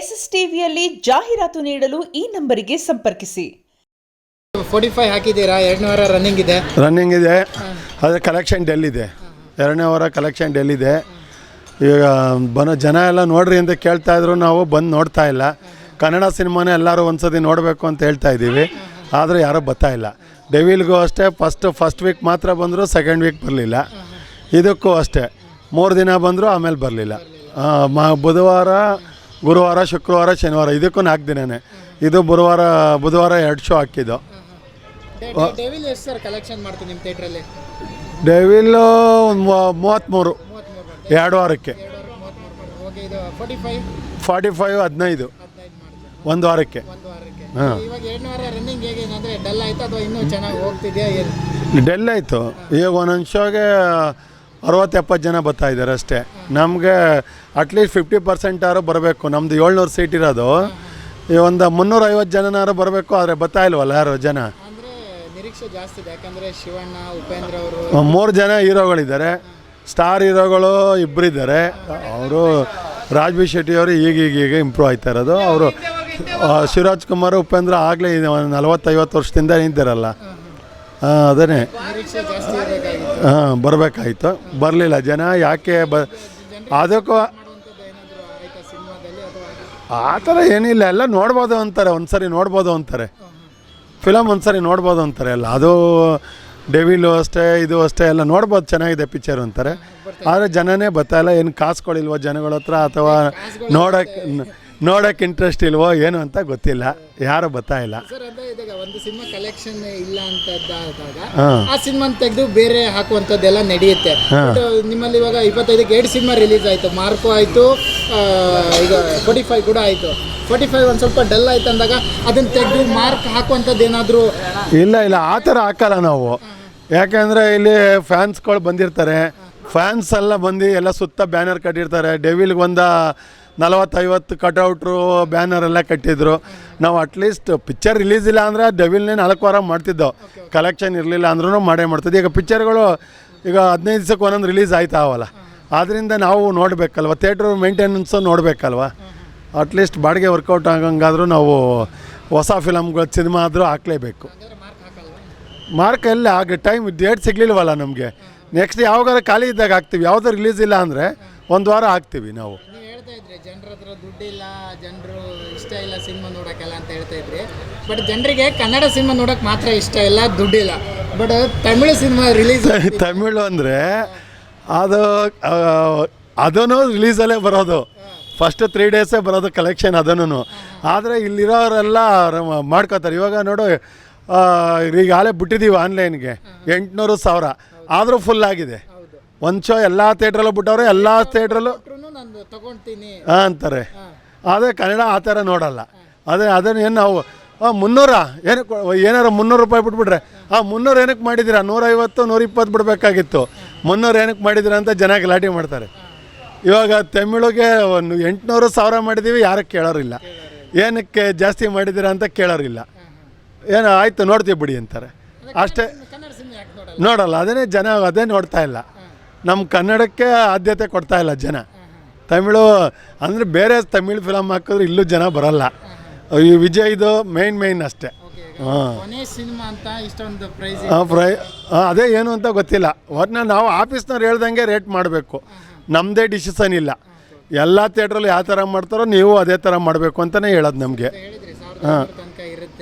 SSTVಯಲ್ಲಿ ಜಾಹೀರಾತು ನೀಡಲು ಈ ನಂಬರಿಗೆ ಸಂಪರ್ಕಿಸಿ. 45 ಹಾಕಿದ್ದೀರಾ, 2ನೇ ವಾರ ರನ್ನಿಂಗ್ ಇದೆ. ಆದರೆ ಕಲೆಕ್ಷನ್ ಡೆಲ್ ಇದೆ. 2ನೇ ವಾರ ಕಲೆಕ್ಷನ್ ಡೆಲ್ ಇದೆ. ಈಗ ಜನ ಎಲ್ಲ ನೋಡ್ರಿ ಅಂತ ಕೇಳ್ತಾ ಇದ್ರು, ನಾವು ಬಂದು ನೋಡ್ತಾ ಇಲ್ಲ. ಕನ್ನಡ ಸಿನಿಮಾನೇ ಎಲ್ಲರೂ ಒಂದ್ಸತಿ ನೋಡಬೇಕು ಅಂತ ಹೇಳ್ತಾ ಇದ್ದೀವಿ, ಆದರೆ ಯಾರೂ ಬರ್ತಾ ಇಲ್ಲ. ಡೆವಿಲ್ಗೂ ಅಷ್ಟೇ ಫಸ್ಟ್ ವೀಕ್ ಮಾತ್ರ ಬಂದರು, ಸೆಕೆಂಡ್ ವೀಕ್ ಬರಲಿಲ್ಲ. ಇದಕ್ಕೂ ಅಷ್ಟೇ 3 ದಿನ ಬಂದರು, ಆಮೇಲೆ ಬರಲಿಲ್ಲ. ಬುಧವಾರ, ಗುರುವಾರ, ಶುಕ್ರವಾರ, ಶನಿವಾರ, ಇದಕ್ಕೂ 4 ದಿನನೇ. ಇದು ಬುಧವಾರ 2 ಶೋ ಹಾಕಿದ್ದು. ಡೆವಿಲ್ ಎಷ್ಟು ಸರ್ ಕಲೆಕ್ಷನ್ ಮಾಡ್ತೀವಿ ನಿಮ್ಮ ಥಿಯೇಟ್ರಲ್ಲಿ? ಡೆವಿಲ್ 33 2 ವಾರಕ್ಕೆ. 45 15 1 ವಾರಕ್ಕೆ. ಹಾಂ, ಇವಾಗ 2ನೇ ವಾರ ರನ್ನಿಂಗ್ ಹೇಗೆ ಅಂದರೆ ಡಲ್ ಆಯಿತು ಅಥವಾ ಇನ್ನೂ ಚೆನ್ನಾಗಿ ಹೋಗ್ತಿದೆಯಾ? ಡೆಲ್ ಆಯಿತು. ಈಗ ಒಂದೊಂದು ಶೋಗೆ 60-70 ಜನ ಬರ್ತಾ ಇದ್ದಾರೆ ಅಷ್ಟೇ. ನಮಗೆ ಅಟ್ಲೀಸ್ಟ್ 50% ಆರು ಬರಬೇಕು. ನಮ್ಮದು 700 ಸೀಟ್ ಇರೋದು. ಈ ಒಂದು 350 ಜನನಾರು ಬರಬೇಕು, ಆದರೆ ಬರ್ತಾ ಇಲ್ವಲ್ಲ ಯಾರು ಜನ. ಅಂದರೆ ನಿರೀಕ್ಷೆ ಜಾಸ್ತಿ ಇದೆ, ಯಾಕಂದರೆ ಶಿವಣ್ಣ, ಉಪೇಂದ್ರ ಅವರು 3 ಜನ ಹೀರೋಗಳಿದ್ದಾರೆ. ಸ್ಟಾರ್ ಹೀರೋಗಳು 2 ಇದ್ದಾರೆ. ಅವರು ರಾಜ್ಬಿ ಶೆಟ್ಟಿ ಅವರು ಈಗ ಇಂಪ್ರೂವ್ ಆಯ್ತಾ ಇರೋದು. ಅವರು ಶಿವರಾಜ್ ಕುಮಾರ್, ಉಪೇಂದ್ರ ಆಗಲೇ 40-50 ವರ್ಷದಿಂದ ನಿಂತಿರಲ್ಲ. ಅದೇ ಬರಬೇಕಾಯಿತು, ಬರಲಿಲ್ಲ ಜನ. ಯಾಕೆ ಅದಕ್ಕೂ ಆ ಥರ ಏನಿಲ್ಲ, ಎಲ್ಲ ನೋಡ್ಬೋದು ಅಂತಾರೆ. ಒಂದ್ಸರಿ ನೋಡ್ಬೋದು ಅಂತಾರೆ, ಫಿಲಮ್ ಒಂದ್ಸರಿ ನೋಡ್ಬೋದು ಅಂತಾರೆ ಎಲ್ಲ. ಅದು ಡೆವಿಲು ಅಷ್ಟೇ, ಇದು ಅಷ್ಟೇ, ಎಲ್ಲ ನೋಡ್ಬೋದು, ಚೆನ್ನಾಗಿದೆ ಪಿಕ್ಚರ್ ಅಂತಾರೆ. ಆದರೆ ಜನನೇ ಬರ್ತಾಯಿಲ್ಲ. ಏನು ಕಾಸುಗಳಿಲ್ವೋ ಜನಗಳ ಹತ್ರ, ಅಥವಾ ನೋಡೋಕ್ಕೆ ಇಂಟ್ರೆಸ್ಟ್ ಇಲ್ವೋ ಏನು ಅಂತ ಗೊತ್ತಿಲ್ಲ, ಯಾರು ಬರ್ತಾಯಿಲ್ಲ. ಸರ್, ಅದೇ ಇದಾಗ ಒಂದು ಸಿನಿಮಾ ಕಲೆಕ್ಷನ್ ಇಲ್ಲ ಅಂತದ್ದಾದಾಗ ಆ ಸಿನಿಮಾ ತೆಗೆದು ಬೇರೆ ಹಾಕುವಂಥದ್ದೆಲ್ಲ ನಡೆಯುತ್ತೆ. ನಿಮ್ಮಲ್ಲಿ ಇವಾಗ 25ಕ್ಕೆ 2 ಸಿನಿಮಾ ರಿಲೀಸ್ ಆಯಿತು. ಮಾರ್ಕೋ ಆಯಿತು, ಈಗ 45 ಕೂಡ ಆಯಿತು. 45 ಒಂದು ಸ್ವಲ್ಪ ಡಲ್ ಆಯ್ತು ಅಂದಾಗ ಅದನ್ನು ತೆಗೆದು ಮಾರ್ಕ್ ಹಾಕುವಂಥದ್ದು ಏನಾದರೂ? ಇಲ್ಲ, ಆ ಥರ ಹಾಕಲ್ಲ ನಾವು. ಯಾಕೆಂದರೆ ಇಲ್ಲಿ ಫ್ಯಾನ್ಸ್ಗಳು ಬಂದಿರ್ತಾರೆ. ಫ್ಯಾನ್ಸ್ ಎಲ್ಲ ಬಂದು ಎಲ್ಲ ಸುತ್ತ ಬ್ಯಾನರ್ ಕಟ್ಟಿರ್ತಾರೆ. ಡೆವಿಲ್ಗೆ ಒಂದು 40-50 ಕಟ್ಔಟ್ರು, ಬ್ಯಾನರ್ ಎಲ್ಲ ಕಟ್ಟಿದ್ರು. ನಾವು ಅಟ್ಲೀಸ್ಟ್ ಪಿಕ್ಚರ್ ರಿಲೀಸ್ ಇಲ್ಲ ಅಂದರೆ ಡೆವಿಲ್ನೇ 4 ವಾರ ಮಾಡ್ತಿದ್ದೋ. ಕಲೆಕ್ಷನ್ ಇರಲಿಲ್ಲ ಅಂದ್ರೂ ಮಾಡ್ತಿದ್ದೆ. ಈಗ ಪಿಕ್ಚರ್ಗಳು ಈಗ 15 ದಿವಸಕ್ಕೆ ಒಂದೊಂದು ರಿಲೀಸ್ ಆಯ್ತಾವಲ್ಲ. ಆದ್ದರಿಂದ ನಾವು ನೋಡಬೇಕಲ್ವ, ಥಿಯೇಟ್ರ್ ಮೇಂಟೆನೆನ್ಸು ನೋಡಬೇಕಲ್ವ. ಅಟ್ಲೀಸ್ಟ್ ಬಾಡಿಗೆ ವರ್ಕೌಟ್ ಆಗಂಗಾದರೂ ನಾವು ಹೊಸ ಫಿಲಮ್ಗಳು ಸಿನಿಮಾ ಆದರೂ ಹಾಕಲೇಬೇಕು. ಮಾರ್ಕ್ ಎಲ್ಲ ಆಗ ಟೈಮ್ ಡೇಟ್ ಸಿಗಲಿಲ್ವಲ್ಲ ನಮಗೆ. ನೆಕ್ಸ್ಟ್ ಯಾವಾಗಾರ ಖಾಲಿ ಇದ್ದಾಗ ಹಾಕ್ತೀವಿ. ಯಾವುದೂ ರಿಲೀಸ್ ಇಲ್ಲ ಅಂದರೆ 1 ವಾರ ಹಾಕ್ತೀವಿ ನಾವು. ಹೇಳ್ತಾ ಇದ್ರಿ ಜನರ ಹತ್ರ ದುಡ್ಡಿಲ್ಲ, ಜನರು ಇಷ್ಟ ಇಲ್ಲ ಸಿನಿಮಾ ನೋಡೋಕ್ಕೆಲ್ಲ ಅಂತ ಹೇಳ್ತಾ ಇದ್ರಿ. ಬಟ್ ಜನರಿಗೆ ಕನ್ನಡ ಸಿನಿಮಾ ನೋಡೋಕೆ ಮಾತ್ರ ಇಷ್ಟ ಇಲ್ಲ, ದುಡ್ಡಿಲ್ಲ. But Tamil cinema release Tamil ಅಂದರೆ ಅದೂ ರಿಲೀಸಲ್ಲೇ ಬರೋದು. ಫಸ್ಟ್ 3 ಡೇಸೇ ಬರೋದು ಕಲೆಕ್ಷನ್ ಅದನ್ನು. ಆದರೆ ಇಲ್ಲಿರೋರೆಲ್ಲ ಮಾಡ್ಕೋತಾರೆ. ಇವಾಗ ನೋಡು, ಈಗಾಗಲೇ ಬಿಟ್ಟಿದ್ದೀವಿ ಆನ್ಲೈನ್ಗೆ 800,000 ಆದರೂ ಫುಲ್ ಆಗಿದೆ. ಒಂದು ಶೋ ಎಲ್ಲ ಥಿಯೇಟ್ರಲ್ಲೂ ಬಿಟ್ಟವ್ರೆ, ಎಲ್ಲ ಥಿಯೇಟ್ರಲ್ಲೂ ಅಂತಾರೆ. ಆದರೆ ಕನ್ನಡ ಆ ಥರ ನೋಡಲ್ಲ. ಅದನ್ನು ಏನು ನಾವು 300 ಏನಕ್ಕೆ, ಏನಾರು 300 ರೂಪಾಯಿ ಬಿಟ್ಬಿಟ್ರೆ 300 ಏನಕ್ಕೆ ಮಾಡಿದ್ದೀರಾ, 150 120 ಬಿಡಬೇಕಾಗಿತ್ತು, 300 ಏನಕ್ಕೆ ಮಾಡಿದ್ದೀರಾ ಅಂತ ಜನ ಗಲಾಟೆ ಮಾಡ್ತಾರೆ. ಇವಾಗ ತಮಿಳಿಗೆ 800,000 ಮಾಡಿದ್ದೀವಿ, ಯಾರು ಕೇಳೋರಿಲ್ಲ. ಏನಕ್ಕೆ ಜಾಸ್ತಿ ಮಾಡಿದ್ದೀರಾ ಅಂತ ಕೇಳೋರಿಲ್ಲ. ಏನು ಆಯಿತು ನೋಡ್ತೀವಿ ಬಿಡಿ ಅಂತಾರೆ ಅಷ್ಟೇ, ನೋಡಲ್ಲ. ಜನ ಅದೇ ನೋಡ್ತಾ ಇಲ್ಲ. ನಮ್ಮ ಕನ್ನಡಕ್ಕೆ ಆದ್ಯತೆ ಕೊಡ್ತಾ ಇಲ್ಲ ಜನ. ತಮಿಳು ಅಂದರೆ ಬೇರೆ ತಮಿಳು ಫಿಲಮ್ ಹಾಕಿದ್ರೆ ಇಲ್ಲೂ ಜನ ಬರಲ್ಲ. ಈ ವಿಜಯ್ದು ಮೇಯ್ನ್ ಅಷ್ಟೇ. ಅದೇ ಏನು ಅಂತ ಗೊತ್ತಿಲ್ಲ. ಒಟ್ಟಿನ ನಾವು ಆಫೀಸ್ನವ್ರು ಹೇಳ್ದಂಗೆ ರೇಟ್ ಮಾಡಬೇಕು. ನಮ್ಮದೇ ಡಿಸಿಷನ್ ಇಲ್ಲ. ಎಲ್ಲ ಥಿಯೇಟ್ರಲ್ಲೂ ಯಾವ ಥರ ಮಾಡ್ತಾರೋ ನೀವು ಅದೇ ಥರ ಮಾಡಬೇಕು ಅಂತಲೇ ಹೇಳೋದು ನಮಗೆ.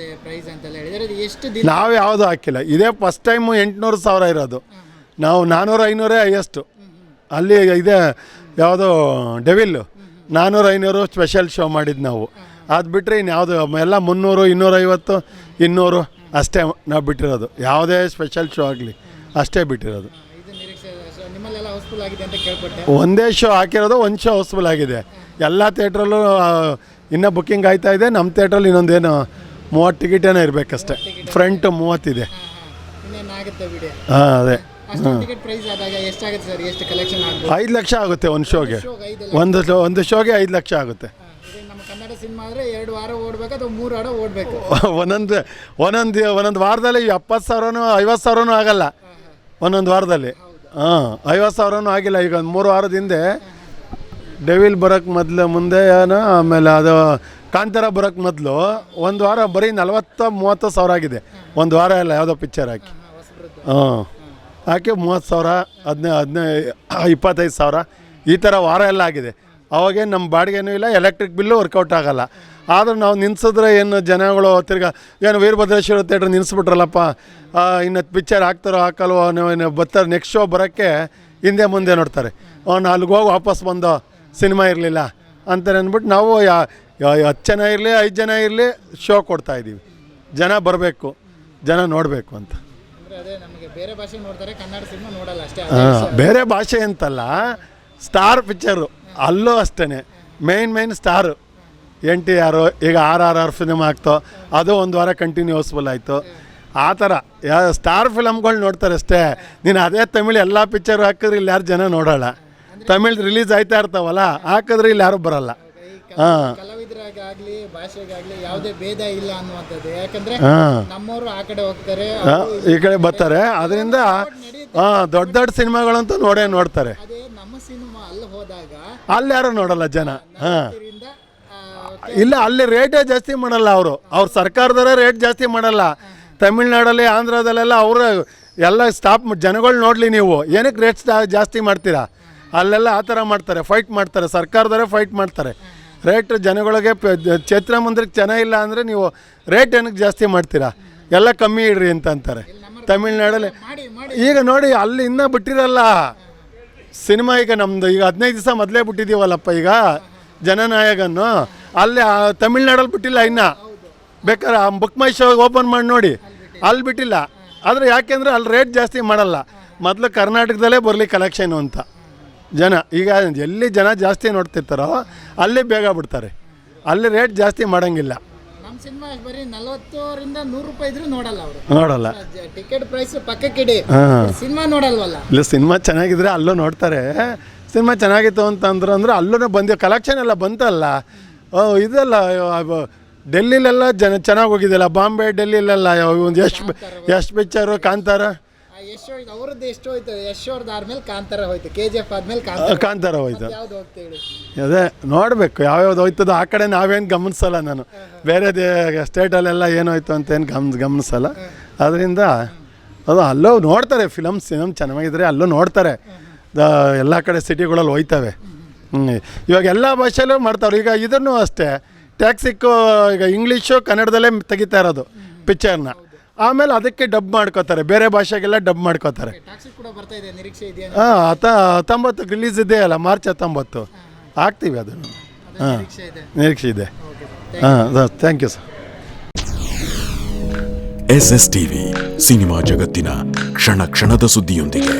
ನಾವು ಯಾವುದು ಹಾಕಿಲ್ಲ. ಇದೇ ಫಸ್ಟ್ ಟೈಮು 800,000 ಇರೋದು. ನಾವು 400-500 ಹೈಯೆಸ್ಟು. ಅಲ್ಲಿ ಇದೆ ಯಾವುದೋ ಡೆವಿಲ್ಲು 400-500 ಸ್ಪೆಷಲ್ ಶೋ ಮಾಡಿದ್ದು ನಾವು. ಅದು ಬಿಟ್ಟರೆ ಇನ್ಯಾವುದು ಎಲ್ಲ 300, 250, 200 ಅಷ್ಟೇ ನಾವು ಬಿಟ್ಟಿರೋದು. ಯಾವುದೇ ಸ್ಪೆಷಲ್ ಶೋ ಆಗಲಿ ಅಷ್ಟೇ ಬಿಟ್ಟಿರೋದು. ಒಂದೇ ಶೋ ಹಾಕಿರೋದು, ಒಂದು ಶೋ ಹೌಸ್ಫುಲ್ ಆಗಿದೆ. ಎಲ್ಲ ಥಿಯೇಟ್ರಲ್ಲೂ ಇನ್ನೂ ಬುಕ್ಕಿಂಗ್ ಆಯ್ತಾ ಇದೆ. ನಮ್ಮ ಥಿಯೇಟ್ರಲ್ಲಿ ಇನ್ನೊಂದೇನು 30 ಟಿಕೆಟ್ ಏನೋ ಇರಬೇಕಷ್ಟೇ. ಫ್ರಂಟ್ 30 ಇದೆ. ಅದೇ 5 ಲಕ್ಷ ಆಗುತ್ತೆ ಒಂದು ಶೋಗೆ. ಒಂದು ಶೋಗೆ 5 ಲಕ್ಷ ಆಗುತ್ತೆ. ಕನ್ನಡ ಸಿನಿಮಾ ಆದರೆ 2 ವಾರ ಓಡಬೇಕು ಅಥವಾ 3 ವಾರ ಓಡಬೇಕು. ಒಂದೊಂದು ವಾರದಲ್ಲಿ 70,000 50,000 ಆಗಲ್ಲ. ಒಂದೊಂದು ವಾರದಲ್ಲಿ 50,000 ಆಗಿಲ್ಲ. ಈಗ 3 ವಾರದ ಹಿಂದೆ ಡೆವಿಲ್ ಬರೋಕ್ಕೆ ಮೊದಲು ಮುಂದೆ ಏನೋ, ಆಮೇಲೆ ಅದು ಕಾಂತಾರ ಬರೋಕ್ಕೆ ಮೊದಲು ಒಂದು ವಾರ ಬರೀ 40-30 ಸಾವಿರ ಆಗಿದೆ. ಒಂದು ವಾರ ಎಲ್ಲ ಯಾವುದೋ ಪಿಕ್ಚರ್ ಹಾಕಿ ಹಾಕಿ 30,000, 25 ಸಾವಿರ ಈ ಥರ ವಾರ ಎಲ್ಲ ಆಗಿದೆ. ಅವಾಗೇನು ನಮ್ಮ ಬಾಡಿಗೆನೂ ಇಲ್ಲ, ಎಲೆಕ್ಟ್ರಿಕ್ ಬಿಲ್ಲು ವರ್ಕೌಟ್ ಆಗೋಲ್ಲ. ಆದರೂ ನಾವು ನಿನ್ಸಿದ್ರೆ ಏನು ಜನಗಳು ತಿರ್ಗಾ ಏನು ವೀರಭದ್ರೇಶ್ವರ ಥಿಯೇಟ್ರ್ ನಿಲ್ಲಿಸ್ಬಿಟ್ರಲ್ಲಪ್ಪ, ಇನ್ನು ಪಿಕ್ಚರ್ ಹಾಕ್ತಾರೋ ಹಾಕಲ್ವೋ ನೀವು ಬರ್ತಾರೆ, ನೆಕ್ಸ್ಟ್ ಶೋ ಬರೋಕ್ಕೆ ಹಿಂದೆ ಮುಂದೆ ನೋಡ್ತಾರೆ. ಅಲ್ಲಿಗೆ ಹೋಗಿ ವಾಪಸ್ ಬಂದು ಸಿನಿಮಾ ಇರಲಿಲ್ಲ ಅಂತಾರೆ ಅಂದ್ಬಿಟ್ಟು ನಾವು 10 ಜನ ಇರಲಿ 5 ಜನ ಇರಲಿ ಶೋ ಕೊಡ್ತಾಯಿದ್ದೀವಿ. ಜನ ಬರಬೇಕು, ಜನ ನೋಡಬೇಕು ಅಂತ. ಅದೇ ನಮಗೆ ಬೇರೆ ಭಾಷೆ ನೋಡ್ತಾರೆ, ಕನ್ನಡ ಸಿನಿಮಾ ನೋಡಲ್ಲ ಅಷ್ಟೇ. ಬೇರೆ ಭಾಷೆ ಅಂತಲ್ಲ, ಸ್ಟಾರ್ ಪಿಕ್ಚರು ಅಲ್ಲೂ ಅಷ್ಟೇ ಮೇನ್ ಸ್ಟಾರು NTR. ಈಗ RRR ಫಿಲ್ಮ್ ಆಗ್ತೋ, ಅದು ಒಂದು ವಾರ ಕಂಟಿನ್ಯೂಸ್ಫುಲ್ ಆಯಿತು. ಆ ಥರ ಸ್ಟಾರ್ ಫಿಲಮ್ಗಳು ನೋಡ್ತಾರೆ ಅಷ್ಟೇ. ನೀನು ಅದೇ ತಮಿಳು ಎಲ್ಲ ಪಿಕ್ಚರ್ ಹಾಕಿದ್ರೆ ಇಲ್ಲಿ ಯಾರು ಜನ ನೋಡೋಲ್ಲ. ತಮಿಳ್ ರಿಲೀಸ್ ಆಯ್ತಾ ಇರ್ತಾವಲ್ಲ, ಹಾಕಿದ್ರೆ ಇಲ್ಲಿ ಯಾರು ಬರೋಲ್ಲ. ಕಲಾವಿದರಾಗಲಿ ಭಾಷೆಗಾಗಲಿ ಯಾವುದೇ ಭೇದ ಇಲ್ಲ ಅನ್ನುವಂಥದ್ದು. ಯಾಕಂದ್ರೆ ನಮ್ಮವರು ಆ ಕಡೆ ಹೋಗ್ತಾರೆ, ಈ ಕಡೆ ಬರ್ತಾರೆ. ಅದರಿಂದ ದೊಡ್ಡ ಸಿನಿಮಾಗಳಂತೂ ನೋಡ್ತಾರೆ. ಅದೇ ನಮ್ಮ ಸಿನಿಮಾ ಅಲ್ಲಿ ಹೋದಾಗ ಅಲ್ಲಿ ಯಾರು ನೋಡಲ್ಲ ಜನ. ಇಲ್ಲ, ಅಲ್ಲಿ ರೇಟೇ ಜಾಸ್ತಿ ಮಾಡಲ್ಲ ಅವ್ರು ಸರ್ಕಾರದವರೇ ರೇಟ್ ಜಾಸ್ತಿ ಮಾಡಲ್ಲ. ತಮಿಳ್ನಾಡಲ್ಲಿ ಆಂಧ್ರದಲ್ಲೆಲ್ಲ ಅವರು ಎಲ್ಲ ಸ್ಟಾಪ್ ಜನಗಳು ನೋಡಲಿ, ನೀವು ಏನಕ್ಕೆ ರೇಟ್ ಜಾಸ್ತಿ ಮಾಡ್ತೀರಾ? ಅಲ್ಲೆಲ್ಲ ಆ ಥರ ಮಾಡ್ತಾರೆ, ಫೈಟ್ ಮಾಡ್ತಾರೆ, ಸರ್ಕಾರದವರೇ ಫೈಟ್ ಮಾಡ್ತಾರೆ. ರೇಟ್ ಜನಗಳಿಗೆ ಚೈತ್ರ ಮಂದಿರಕ್ಕೆ ಜನ ಇಲ್ಲ ಅಂದರೆ ನೀವು ರೇಟ್ ಏನಕ್ಕೆ ಜಾಸ್ತಿ ಮಾಡ್ತೀರಾ? ಎಲ್ಲ ಕಮ್ಮಿ ಇಡ್ರಿ ಅಂತ ಅಂತಾರೆ ತಮಿಳ್ನಾಡಲ್ಲಿ. ಈಗ ನೋಡಿ, ಅಲ್ಲಿ ಇನ್ನೂ ಬಿಟ್ಟಿರಲ್ಲ ಸಿನಿಮಾ. ಈಗ ನಮ್ಮದು ಈಗ 15 ದಿವಸ ಮೊದಲೇ ಬಿಟ್ಟಿದ್ದೀವಲ್ಲಪ್ಪ ಈಗ ಜನನಾಯಕನ್ನು. ಅಲ್ಲಿ ತಮಿಳ್ನಾಡಲ್ಲಿ ಬಿಟ್ಟಿಲ್ಲ ಇನ್ನೂ. ಬೇಕಾದ್ರೆ ಬುಕ್ ಮೈ ಶೋ ಓಪನ್ ಮಾಡಿ ನೋಡಿ, ಅಲ್ಲಿ ಬಿಟ್ಟಿಲ್ಲ. ಆದರೆ ಯಾಕೆಂದರೆ ಅಲ್ಲಿ ರೇಟ್ ಜಾಸ್ತಿ ಮಾಡಲ್ಲ. ಮೊದಲು ಕರ್ನಾಟಕದಲ್ಲೇ ಬರಲಿ ಕಲೆಕ್ಷನು ಅಂತ ಜನ. ಈಗ ಎಲ್ಲಿ ಜನ ಜಾಸ್ತಿ ನೋಡ್ತಿರ್ತಾರೋ ಅಲ್ಲಿ ಬೇಗ ಬಿಡ್ತಾರೆ, ಅಲ್ಲಿ ರೇಟ್ ಜಾಸ್ತಿ ಮಾಡೋಂಗಿಲ್ಲ. ನಮ್ಮ ಸಿನಿಮಾ ಬರೀ 40ರಿಂದ 100 ರೂಪಾಯಿ ಇದ್ರೂ ನೋಡಲ್ಲ. ಟಿಕೆಟ್ ಪ್ರೈಸ್ ಪಕ್ಕಕ್ಕಿಡಿ, ಸಿನಿಮಾ ನೋಡಲ್ವಲ್ಲ. ಇಲ್ಲ, ಸಿನಿಮಾ ಚೆನ್ನಾಗಿದ್ರೆ ಅಲ್ಲೂ ನೋಡ್ತಾರೆ. ಸಿನಿಮಾ ಚೆನ್ನಾಗಿತ್ತು ಅಂತಂದ್ರೆ ಅಲ್ಲೂ ಬಂದು ಕಲೆಕ್ಷನ್ ಎಲ್ಲ ಬಂತಲ್ಲ. ಇದೆಲ್ಲ ಡೆಲ್ಲಿಲೆಲ್ಲ ಚೆನ್ನಾಗಿ ಹೋಗಿದೆಯಲ್ಲ, ಬಾಂಬೆ ಡೆಲ್ಲಿಲೆಲ್ಲ ಒಂದು ಎಷ್ಟು ಪಿಕ್ಚರು. ಕಾಂತಾರ ಅವ್ರದ್ದು ಎಷ್ಟು ಹೋಯ್ತು, ಯಶ್ ಅವ್ರದ್ದು ಆದ್ಮೇಲೆ ಕಾಂತಾರ ಹೋಯ್ತು, KGF ಆದ್ಮೇಲೆ ಕಾಂತಾರ ಹೋಯ್ತು. ಯಾವ್ದು ಹೋಗ್ತೇಳಿ ಅದೇ ನೋಡಬೇಕು ಯಾವ್ಯಾವ್ದು ಹೋಯ್ತದೋ. ಆ ಕಡೆ ನಾವೇನು ಗಮನಿಸಲ್ಲ. ನಾನು ಬೇರೆ ಸ್ಟೇಟಲ್ಲೆಲ್ಲ ಏನೋಯ್ತು ಅಂತ ಏನು ಗಮನಿಸಲ್ಲ. ಅದರಿಂದ ಅದು ಅಲ್ಲೂ ನೋಡ್ತಾರೆ. ಫಿಲಮ್ ಚೆನ್ನಾಗಿದ್ರೆ ಅಲ್ಲೂ ನೋಡ್ತಾರೆ. ಎಲ್ಲ ಕಡೆ ಸಿಟಿಗಳಲ್ಲಿ ಹೋಯ್ತವೆ. ಇವಾಗ ಎಲ್ಲ ಭಾಷೆಯಲ್ಲೂ ಮಾಡ್ತಾವ್ರೆ. ಈಗ ಇದನ್ನು ಅಷ್ಟೇ, ಟ್ಯಾಕ್ಸಿಕ್ಕು ಈಗ ಇಂಗ್ಲೀಷು ಕನ್ನಡದಲ್ಲೇ ತೆಗಿತಾ ಇರೋದು ಪಿಕ್ಚರ್ನ. ಆಮೇಲೆ ಅದಕ್ಕೆ ಡಬ್ ಮಾಡ್ಕೋತಾರೆ, ಬೇರೆ ಭಾಷೆಗೆಲ್ಲ ಡಬ್ ಮಾಡ್ಕೋತಾರೆ. 19 ರಿಲೀಸ್ ಇದೆಯಲ್ಲ, ಮಾರ್ಚ್ 19 ಆಗ್ತೀವಿ ಅದನ್ನು. ನಿರೀಕ್ಷೆ ಇದೆ. Thank you sir. SSTV ಸಿನಿಮಾ ಜಗತ್ತಿನ ಕ್ಷಣ ಕ್ಷಣದ ಸುದ್ದಿಯೊಂದಿಗೆ.